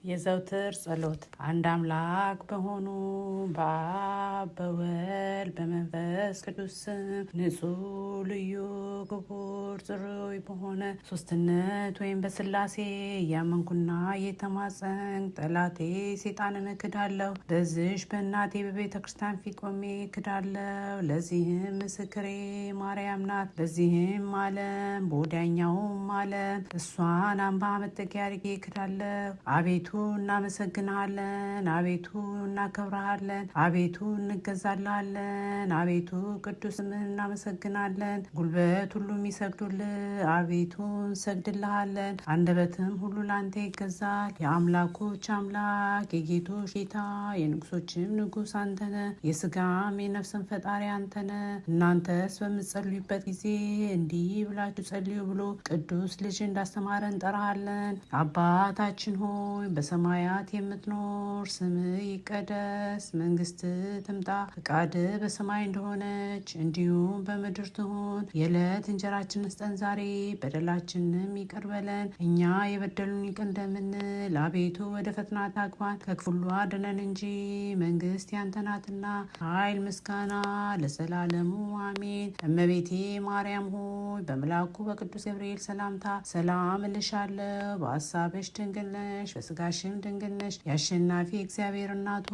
የዘውትር ጸሎት። አንድ አምላክ በሆኑ በአብ በወልድ በመንፈስ ቅዱስ ስም ንጹሕ ልዩ ክቡር ጽሩይ በሆነ ሶስትነት ወይም በስላሴ እያመንኩና እየተማጸንኩ ጠላቴ ሰይጣንን እክዳለሁ። በዚሽ በእናቴ በቤተ ክርስቲያን ፊት ቆሜ እክዳለሁ። ለዚህም ምስክሬ ማርያም ናት። በዚህም ዓለም በወዲያኛውም ዓለም እሷን አምባ መጠጊያ አድርጌ እክዳለሁ። አቤቱ እናመሰግንሃለን፣ አቤቱ እናከብረሃለን፣ አቤቱ እንገዛልሃለን፣ አቤቱ ቅዱስ ስምህን እናመሰግናለን። ጉልበት ሁሉ የሚሰግዱልህ አቤቱ እንሰግድልሃለን። አንደበትም ሁሉ ላንተ ይገዛል። የአምላኮች አምላክ የጌቶች ጌታ የንጉሶችም ንጉስ አንተነ፣ የስጋም የነፍስን ፈጣሪ አንተነ። እናንተስ በምትጸልዩበት ጊዜ እንዲህ ብላችሁ ጸልዩ ብሎ ቅዱስ ልጅ እንዳስተማረ እንጠራሃለን። አባታችን ሆይ በሰማያት የምትኖር፣ ስምህ ይቀደስ፣ መንግስትህ ትምጣ፣ ፈቃድህ በሰማይ እንደሆነች እንዲሁም በምድር ትሁን። የዕለት እንጀራችንን ስጠን ዛሬ፣ በደላችንም ይቅር በለን እኛ የበደሉን ይቅር እንደምንል፣ አቤቱ ወደ ፈተና አታግባን ከክፉ ሁሉ አድነን እንጂ መንግስት ያንተ ናትና ኃይል፣ ምስጋና ለዘላለሙ አሜን። እመቤቴ ማርያም ሆይ በመልአኩ በቅዱስ ገብርኤል ሰላምታ ሰላም እልሻለሁ። በሀሳብሽ ድንግል ነሽ፣ በስጋሽም ድንግል ነሽ። የአሸናፊ እግዚአብሔር እናቱ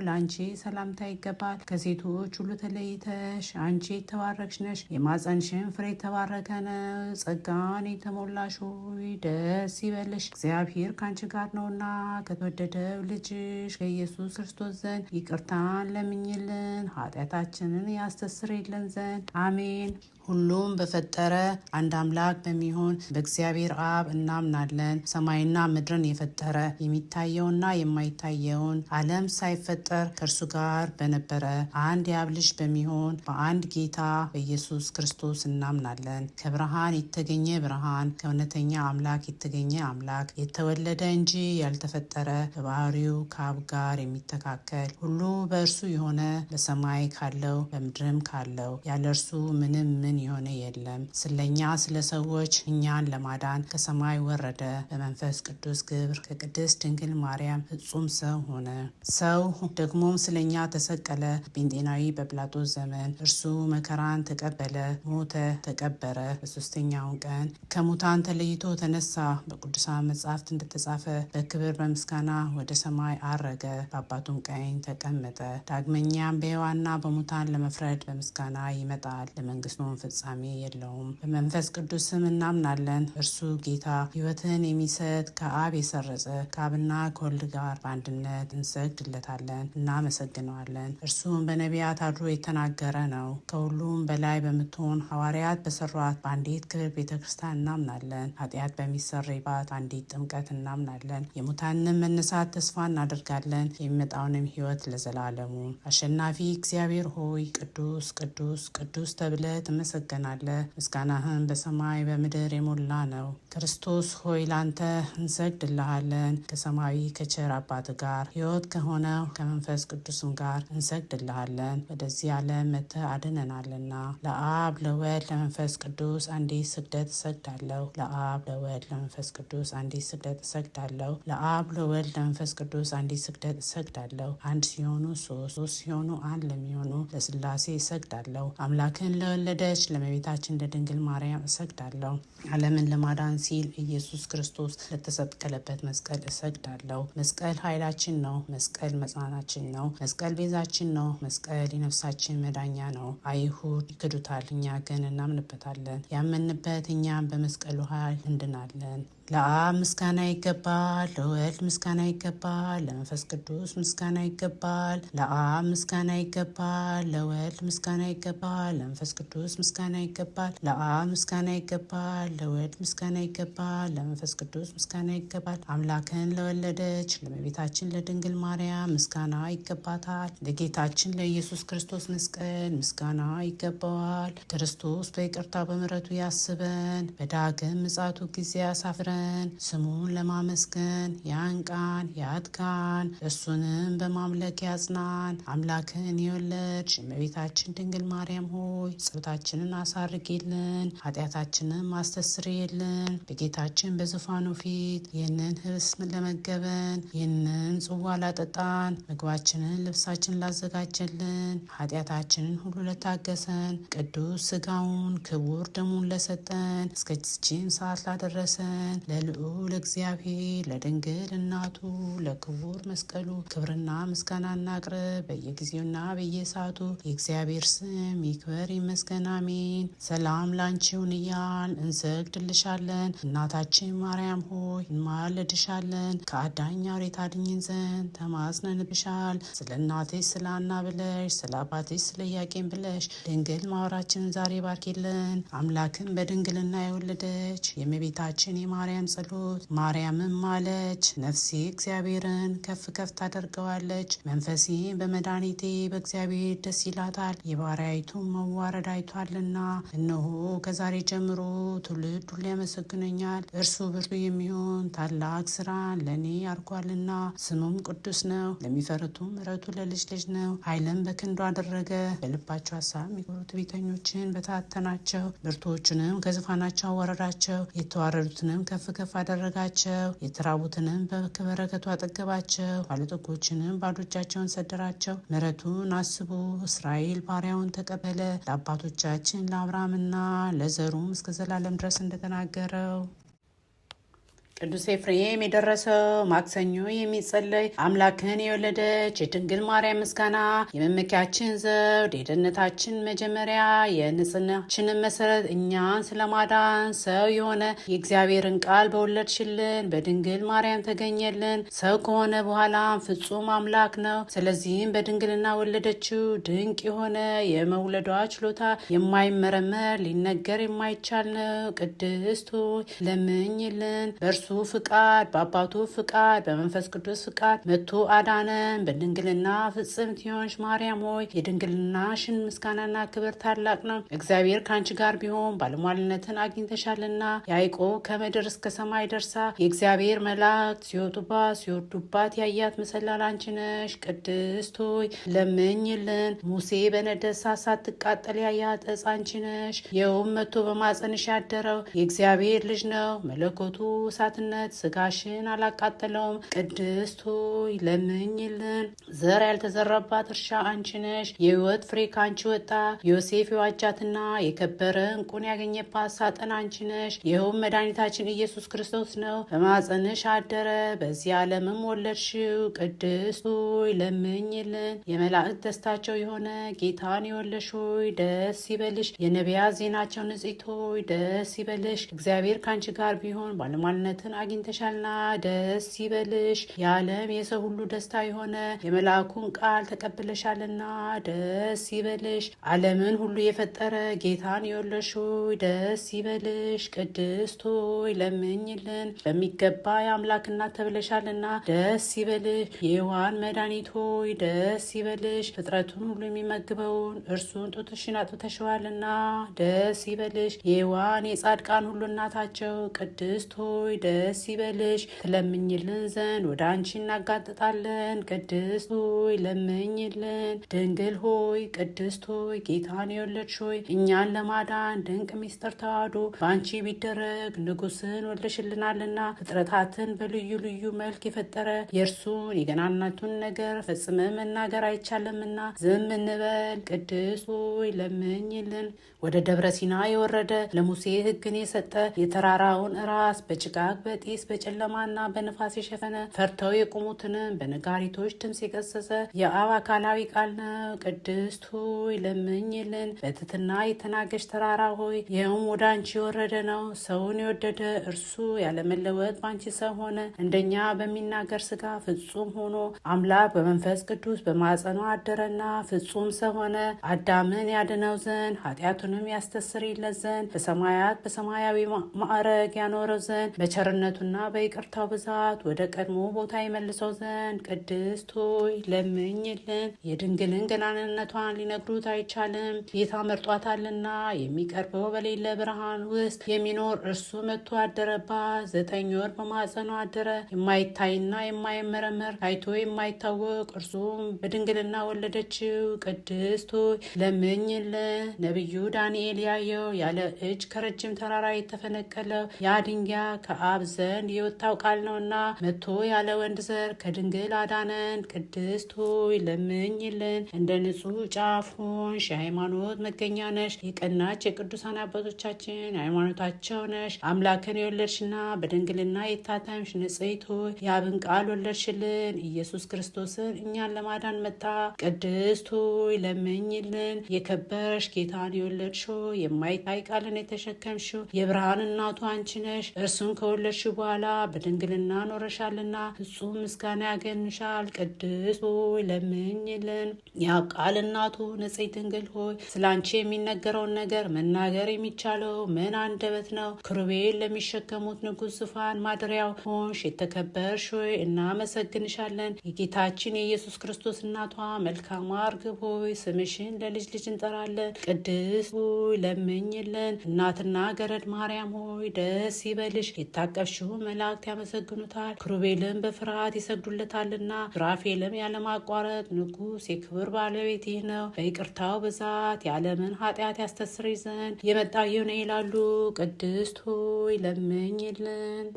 ለአንቺ ሰላምታ ይገባል። ከሴቶች ሁሉ ተለይተሽ አንቺ የተባረክሽ ነሽ፣ የማፀንሽን ፍሬ የተባረከ ነው። ጸጋን የተሞላሽ ሆይ ደስ ይበልሽ፣ እግዚአብሔር ከአንቺ ጋር ነውና ከተወደደው ልጅሽ ከኢየሱስ ክርስቶስ ዘንድ ይቅርታን ለምኝልን ኃጢአታችንን ያስተሰርይልን ዘንድ አሜን። ሁሉም በፈጠረ አንድ አምላክ በሚሆን በእግዚአብሔር አብ እናምናለን። ሰማይና ምድርን የፈጠረ የሚታየውና የማይታየውን ዓለም ሳይፈጠር ከእርሱ ጋር በነበረ አንድ የአብ ልጅ በሚሆን በአንድ ጌታ በኢየሱስ ክርስቶስ እናምናለን። ከብርሃን የተገኘ ብርሃን፣ ከእውነተኛ አምላክ የተገኘ አምላክ፣ የተወለደ እንጂ ያልተፈጠረ፣ በባህሪው ከአብ ጋር የሚተካከል፣ ሁሉ በእርሱ የሆነ፣ በሰማይ ካለው በምድርም ካለው ያለ እርሱ ምንም ምን የሆነ የለም። ስለኛ ስለ ሰዎች እኛን ለማዳን ከሰማይ ወረደ። በመንፈስ ቅዱስ ግብር ከቅድስት ድንግል ማርያም ፍጹም ሰው ሆነ። ሰው ደግሞም ስለኛ ተሰቀለ። ጴንጤናዊ በጲላጦስ ዘመን እርሱ መከራን ተቀበለ፣ ሞተ፣ ተቀበረ። በሶስተኛውን ቀን ከሙታን ተለይቶ ተነሳ። በቅዱሳን መጻሕፍት እንደተጻፈ በክብር በምስጋና ወደ ሰማይ አረገ፣ በአባቱም ቀኝ ተቀመጠ። ዳግመኛም በሕያዋንና በሙታን ለመፍረድ በምስጋና ይመጣል። ለመንግስቱም ፍጻሜ የለውም። በመንፈስ ቅዱስም እናምናለን። እርሱ ጌታ ሕይወትን የሚሰጥ ከአብ የሰረጸ ከአብና ከወልድ ጋር በአንድነት እንሰግድለታለን፣ እናመሰግነዋለን። እርሱም በነቢያት አድሮ የተናገረ ነው። ከሁሉም በላይ በምትሆን ሐዋርያት በሰሯት በአንዲት ክብር ቤተ ክርስቲያን እናምናለን። ኃጢአት በሚሰረይባት አንዲት ጥምቀት እናምናለን። የሙታንን መነሳት ተስፋ እናደርጋለን፣ የሚመጣውንም ሕይወት ለዘላለሙ። አሸናፊ እግዚአብሔር ሆይ ቅዱስ ቅዱስ ቅዱስ ተብለ ትመሰገናለህ። ምስጋናህን በሰማይ በምድር የሞላ ነው። ክርስቶስ ሆይ ላንተ እንሰግድልሃለን። ከሰማያዊ ከቸር አባት ጋር ሕይወት ከሆነው ከመንፈስ ቅዱስም ጋር እንሰግድልሃለን። ወደዚህ ዓለም መጥተህ አድነናልና ለአብ ለወልድ ለመንፈስ ቅዱስ አንዲት ስግደት እሰግዳለሁ። ለአብ ለወልድ ለመንፈስ ቅዱስ አንዲት ስግደት እሰግዳለሁ። ለአብ ለወልድ ለመንፈስ ቅዱስ አንዲት ስግደት እሰግዳለሁ። አንድ ሲሆኑ ሶስት፣ ሶስት ሲሆኑ አንድ ለሚሆኑ ለስላሴ እሰግዳለሁ። አምላክን ለወለደች ለእመቤታችን ለድንግል ማርያም እሰግዳለሁ። ዓለምን ለማዳን ሲል ኢየሱስ ክርስቶስ ለተሰቀለበት መስቀል እሰግዳለሁ። መስቀል ኃይላችን ነው። መስቀል መጽናናችን ነው። መስቀል ቤዛችን ነው። መስቀል የነፍሳችን መዳኛ ነው። አይሁድ ይክዱታል፣ እኛ ግን እናምንበታለን። ያመንበት እኛም በመስቀሉ ኃይል እንድናለን። ለአብ ምስጋና ይገባል፣ ለወልድ ምስጋና ይገባል፣ ለመንፈስ ቅዱስ ምስጋና ይገባል። ለአብ ምስጋና ይገባል፣ ለወልድ ምስጋና ይገባል፣ ለመንፈስ ቅዱስ ምስጋና ይገባል። ለአብ ምስጋና ይገባል፣ ለወልድ ምስጋና ይገባል፣ ለመንፈስ ቅዱስ ምስጋና ይገባል። አምላክን ለወለደች ለእመቤታችን ለድንግል ማርያም ምስጋና ይገባታል። ለጌታችን ለኢየሱስ ክርስቶስ መስቀል ምስጋና ይገባዋል። ክርስቶስ በይቅርታ በምሕረቱ ያስበን፣ በዳግም ምጽአቱ ጊዜ ያሳፍረን፣ ፈጠረን። ስሙን ለማመስገን ያንቃን ያትጋን፣ እሱንም በማምለክ ያጽናን። አምላክን የወለድሽ እመቤታችን ድንግል ማርያም ሆይ ጸሎታችንን አሳርጊልን፣ ኃጢአታችንን አስተስርይልን። በጌታችን በዙፋኑ ፊት ይህንን ህብስት ለመገበን ይህንን ጽዋ ላጠጣን፣ ምግባችንን ልብሳችንን ላዘጋጀልን፣ ኃጢአታችንን ሁሉ ለታገሰን፣ ቅዱስ ስጋውን ክቡር ደሙን ለሰጠን፣ እስከዚህም ሰዓት ላደረሰን ለልዑል እግዚአብሔር ለድንግል እናቱ ለክቡር መስቀሉ ክብርና ምስጋና እናቅርብ። በየጊዜውና በየሰዓቱ የእግዚአብሔር ስም ይክበር ይመስገን፣ አሜን። ሰላም ላንቺውን እያል እንሰግድልሻለን። እናታችን ማርያም ሆይ እንማልድሻለን። ከአዳኝ አውሬ ታድኝን ዘንድ ተማጽነንብሻል። ስለ እናትሽ ስለ ሐና ብለሽ ስለ አባትሽ ስለ ኢያቄም ብለሽ ድንግል ማውራችንን ዛሬ ባርኪልን። አምላክን በድንግልና የወለደች የእመቤታችን የማርያም ጸሎት ማርያምም አለች፣ ነፍሴ እግዚአብሔርን ከፍ ከፍ ታደርገዋለች፣ መንፈሴን በመድኃኒቴ በእግዚአብሔር ደስ ይላታል፣ የባሪያይቱን መዋረድ አይቷልና። እነሆ ከዛሬ ጀምሮ ትውልድ ሁሉ ያመሰግነኛል። እርሱ ብርቱ የሚሆን ታላቅ ስራን ለእኔ አድርጓልና፣ ስሙም ቅዱስ ነው። ለሚፈሩት ምሕረቱ ለልጅ ልጅ ነው። ኃይልን በክንዱ አደረገ። በልባቸው ሀሳብ የሚኮሩ ትዕቢተኞችን በታተናቸው። ብርቱዎቹንም ከዙፋናቸው አዋረዳቸው። የተዋረዱትንም ከፍ ከፍ አደረጋቸው። የተራቡትንም በበረከቱ አጠገባቸው። ባለጠጎችንም ባዶ እጃቸውን ሰደራቸው። ምሕረቱን አስቦ እስራኤል ባሪያውን ተቀበለ። ለአባቶቻችን ለአብርሃምና ለዘሩም እስከ ዘላለም ድረስ እንደተናገረው። ቅዱስ ኤፍሬም የደረሰው ማክሰኞ የሚጸለይ አምላክን የወለደች የድንግል ማርያም ምስጋና የመመኪያችን ዘውድ የደህንነታችን መጀመሪያ የንጽህናችንን መሰረት እኛን ስለማዳን ሰው የሆነ የእግዚአብሔርን ቃል በወለድሽልን በድንግል ማርያም ተገኘልን። ሰው ከሆነ በኋላም ፍጹም አምላክ ነው። ስለዚህም በድንግልና ወለደችው። ድንቅ የሆነ የመውለዷ ችሎታ የማይመረመር ሊነገር የማይቻል ነው። ቅድስት ሆይ ለምኝልን። በእርሱ ፍቃድ በአባቱ ፍቃድ በመንፈስ ቅዱስ ፍቃድ መጥቶ አዳነን። በድንግልና ፍጽምት የሆንሽ ማርያም ሆይ የድንግልናሽን ምስጋናና ክብር ታላቅ ነው። እግዚአብሔር ከአንቺ ጋር ቢሆን ባለሟልነትን አግኝተሻልና። ያዕቆብ ከምድር እስከ ሰማይ ደርሳ የእግዚአብሔር መላእክት ሲወጡባት ሲወርዱባት ያያት መሰላል አንቺ ነሽ። ቅድስት ሆይ ለምኝልን። ሙሴ በነደድ እሳት ሳትቃጠል ያያት ዕፅ አንቺ ነሽ። ይኸውም መጥቶ በማፀንሽ ያደረው የእግዚአብሔር ልጅ ነው። መለኮቱ እሳትነት ስጋሽን አላቃጠለውም። ቅድስት ሆይ ለምኝልን። ዘር ያልተዘራባት እርሻ አንቺ ነሽ። የሕይወት ፍሬ ከአንቺ ወጣ። ዮሴፍ የዋጃትና የከበረ ዕንቁን ያገኘባት ሳጥን አንቺ ነሽ። ይኸውም መድኃኒታችን ኢየሱስ ክርስቶስ ነው። በማፀንሽ አደረ፣ በዚህ ዓለምም ወለድሽው። ቅድስት ሆይ ለምኝልን። የመላእክት ደስታቸው የሆነ ጌታን የወለድሽ ሆይ ደስ ይበልሽ። የነቢያት ዜናቸው ንጽሕት ሆይ ደስ ይበልሽ። እግዚአብሔር ከአንቺ ጋር ቢሆን ባለሟልነትን አግኝተሻልና ደስ ይበልሽ። የዓለም የሰው ሁሉ ደስታ የሆነ የመልአኩን ቃል ተቀብለሻልና ደስ ይበልሽ። ዓለምን ሁሉ የፈጠረ ጌታን የወለድሽ ሆይ ደስ ይበልሽ። ቅድስት ሆይ ለምኝልን። በሚገባ የአምላክ እናት ተብለሻልና ደስ ይበልሽ። የሔዋን መድኃኒት ሆይ ደስ ይበልሽ። ፍጥረቱን ሁሉ የሚመግበውን እርሱን ጡትሽን አጥብተሽዋልና ደስ ይበልሽ። የሔዋን የጻድቃን ሁሉ እናታቸው ቅድስት ሆይ ደስ ይበልሽ። ትለምኝልን ዘንድ ወደ አንቺ እናጋጥጣለን። ቅድስት ሆይ ለምኝልን። ድንግል ሆይ ቅድስት ሆይ ጌታን የወለድሽ ሆይ እኛን ለማዳን ድንቅ ሚስጥር ተዋህዶ በአንቺ ቢደረግ ንጉሥን ወልደሽልናልና ፍጥረታትን በልዩ ልዩ መልክ የፈጠረ የእርሱን የገናናቱን ነገር ፈጽመ መናገር አይቻልምና ዝም እንበል። ቅድስት ሆይ ለምኝልን። ወደ ደብረ ሲና የወረደ ለሙሴ ሕግን የሰጠ የተራራውን ራስ በጭጋግ በጢስ በጨለማና በንፋስ የሸፈነ ፈርተው የቆሙትንም በነጋሪቶች ድምፅ የቀሰሰ የአብ አካላዊ ቃል ነው። ቅድስት ሆይ ለምኝልን። በትሕትና የተናገሽ ተራራ ሆይ ይኸውም ወደ አንቺ የወረደ ነው። ሰውን የወደደ እርሱ ያለመለወጥ በአንቺ ሰው ሆነ። እንደኛ በሚናገር ስጋ ፍጹም ሆኖ አምላክ በመንፈስ ቅዱስ በማጸኗ አደረና ፍጹም ሰው ሆነ። አዳምን ያድነው ዘንድ ኃጢአቱንም ያስተሰርይለት ዘንድ በሰማያት በሰማያዊ ማዕረግ ያኖረው ዘንድ በቸረ በቸርነቱና በይቅርታው ብዛት ወደ ቀድሞ ቦታ ይመልሰው ዘንድ ቅድስት ሆይ ለምኝልን። የድንግልን ገናንነቷን ሊነግሩት አይቻልም። ጌታ መርጧታልና የሚቀርበው በሌለ ብርሃን ውስጥ የሚኖር እርሱ መጥቶ አደረባት። 9 ወር በማኅፀኗ አደረ። የማይታይና የማይመረመር ታይቶ የማይታወቅ እርሱም በድንግልና ወለደችው። ቅድስት ሆይ ለምኝልን። ነቢዩ ዳንኤል ያየው ያለ እጅ ከረጅም ተራራ የተፈነቀለው ያ ድንጋይ ከአብ ዘንድ የወጣው ቃል ነውና መጥቶ ያለ ወንድ ዘር ከድንግል አዳነን። ቅድስት ሆይ ለምኝልን። እንደ ንጹሕ ጫፍ ሆንሽ፣ የሃይማኖት መገኛ ነሽ። የቀናች የቅዱሳን አባቶቻችን ሃይማኖታቸው ነሽ። አምላክን የወለድሽና በድንግልና የታተምሽ ንጽሕት ሆይ የአብን ቃል ወለድሽልን። ኢየሱስ ክርስቶስን እኛን ለማዳን መጣ። ቅድስት ሆይ ለምኝልን። የከበርሽ ጌታን የወለድሽ የማይታይ ቃልን የተሸከምሽው የብርሃን እናቱ አንቺ ነሽ። እርሱን ከወለድሽ በኋላ በድንግልና ኖረሻልና ፍጹም ምስጋና ያገንሻል። ቅድስት ሆይ ለምኝልን። ያ ቃል እናቱ ንጽሕት ድንግል ሆይ ስለ አንቺ የሚነገረውን ነገር መናገር የሚቻለው ምን አንደበት ነው? ክሩቤል ለሚሸከሙት ንጉሥ ዙፋን ማደሪያው ሆንሽ። የተከበርሽ ሆይ እናመሰግንሻለን። የጌታችን የኢየሱስ ክርስቶስ እናቷ መልካሟ እርግብ ሆይ ስምሽን ለልጅ ልጅ እንጠራለን። ቅድስት ሆይ ለምኝልን። እናትና ገረድ ማርያም ሆይ ደስ ይበልሽ። የታቀፍሽው መላእክት ያመሰግኑታል፣ ክሩቤልም በፍርሃት ይሰግዱለታልና። ሱራፌልም ያለማቋረጥ ንጉሥ የክብር ባለቤት ይህ ነው፣ በይቅርታው ብዛት የዓለምን ኃጢአት ያስተስርይ ዘንድ የመጣ ይህ ነው ይላሉ። ቅድስት ሆይ ለምኝልን።